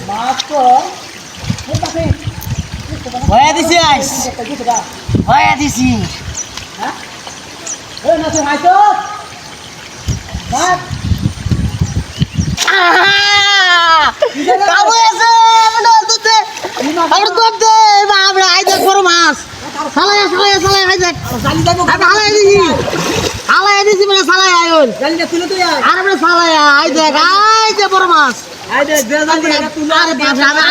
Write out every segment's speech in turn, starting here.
মাছ তো হয়ে দিছি আইস হয়ে দিছি হ্যাঁ ওই না তুই হাইতো মাছ কাবু আছে আমার দুধ দে বাবরা আই দেখ বড় মাছ সালায়া সালায়া সালায়া আই দেখ জালি দেবো আমি হালাই দিছি মানে সালায়া আইল জালিটা তুলে তুই আয় আর আমরা সালায়া আই দেখ আই দে বড় মাছ আয় দে জালি এটা তুলে আরে বাবা আমি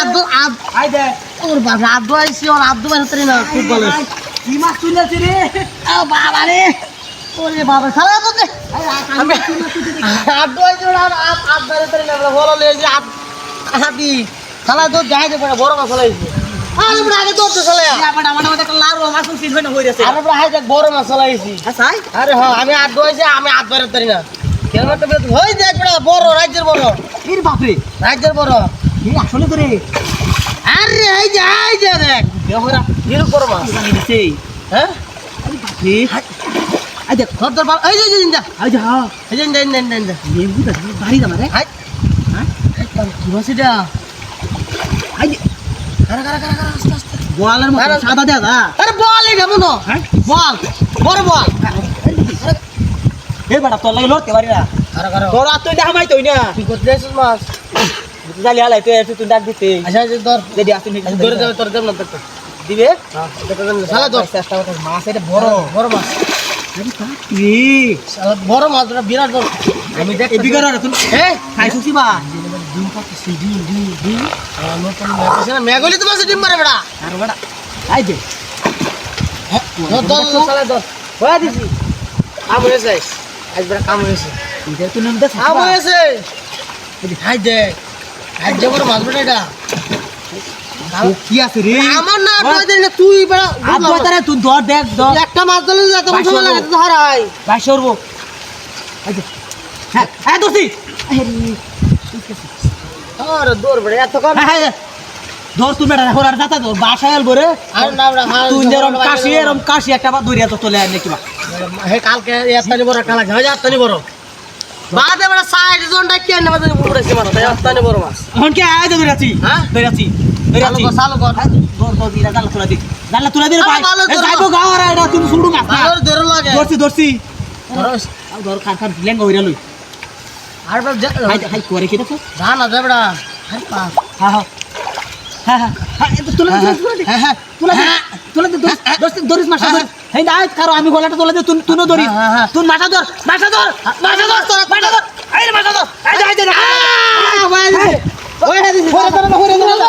আদ আয় দে ওর বাবা আদ আইছি ওর আদ মানে তরি না খুব ভালো কি মাছ তুলেছি রে ও বাবা রে ওরে বাবা সালায়া তো দে আমি আদ আইছি ওর আদ মানে তরি না বলো লে যে আদি সালা তো যাই দে বড় মাছ লাইছি আরে বড় আগে তো সালায়া আমার আমার একটা লাড়ু মাছ সিজ হই না হই গেছে আরে বড় হাই দেখ বড় মাছ লাইছি আসাই আরে হ্যাঁ আমি আদ আইছি আমি আদ মানে তরি না কেন তো হই দেখ বড় রাজ্যের বড় এর বাপরে রাজ্যের বড় এই আসলে তো রে আরে এই যে দেখ দেহরা নিরু বড় মাছ দিছে হ্যাঁ বাপরে আয় দেখ ধর ধর এই যে জিন্দা আয় যা এই যে ইন্দা লেবু দা বাড়ি দা মারে হাই হ্যাঁ কি মাছ এটা আয় দে কারা কারা কারা কারা আস্তে আস্তে গোয়ালের মতো সাদা দে দা আরে বল এটা মনো হ্যাঁ বল বড় বল এ বেটা তোর লাগে লড়তে পারি না কারা কারা তোর আর তুই দেখা মাই তুই না কি করতে যাচ্ছিস মাছ জালি হালাই তুই একটু তুই ডাক দিতে আচ্ছা ধর যদি আসতে ধরে দেবে তোর দেব না তোর দিবে শালা ধর চেষ্টা করতে মাছ এটা বড় বড় মাছ আরে বাপরে শালা বড় মাছ ওটা বিরাট বড় আমি দেখ এ বিগার আর তুই এই খাইছিস বা ডিম পাচ্ছি ডিম নতুন মেঘ না মেঘলি তো মাছ ডিম মারে বেড়া আর বেটা আয় দে ধর ধর শালা ধর হয়ে দিছি কাম হয়েছে আজ বেড়া কাম হয়েছে এটা তুই নাম দে কাম হয়েছে হাই দে হাই দে বড় মাছ বেড়া এটা কি আছে রে আমার না আটকে দিলে তুই বেড়া আজ তারে তুই ধর দেখ ধর একটা মাছ ধরলে এত সময় লাগে তো হারাই ভাই সরবো আয় দে হ্যাঁ হ্যাঁ দোস্তি আরে দৌড় বেড়া এত কম হ্যাঁ হ্যাঁ ধর তুই বেটা এখন আর যাতা ধর বাসায় আলবো রে আর না বেড়া তুই এরম কাশি একটা বা দরিয়া তো চলে আনে কিবা হে কালকে এতনি বড় একটা লাগে হয় এতনি বড় বাদে বেড়া সাইড জোনটা কি আনে বাদে পড়েছে মাছ তাই এতনি বড় মাছ এখন কি আয় দে দরিয়াছি হ্যাঁ দরিয়াছি চালু কর ধর ধর দিরা জানলা তোলা দি জানলা তোলা দি রে ভাই ভালো এ ধর। যাইবো গাও আর এটা তুমি শুরু মাছ না আর ধরে লাগে ধরছি ধরছি ধরস আর ধর খান খান লেঙ্গা হইরা লই আর বাপ হাই হাই করে কি দেখো ধান আছে বেড়া হাই পা হ্যাঁ হ্যাঁ হ্যাঁ হ্যাঁ হ্যাঁ তোলা দি হ্যাঁ হ্যাঁ তোলা দি তোলা দি দোস্ত দরিস মাছ ধর হেই না কারো আমি গলাটা তোলা দি তুই ধরি তুই মাথা ধর মাথা ধর মাথা ধর তোরা মাথা ধর আই রে মাথা ধর আই দে ওই দিছে হরে ধর হরে ধর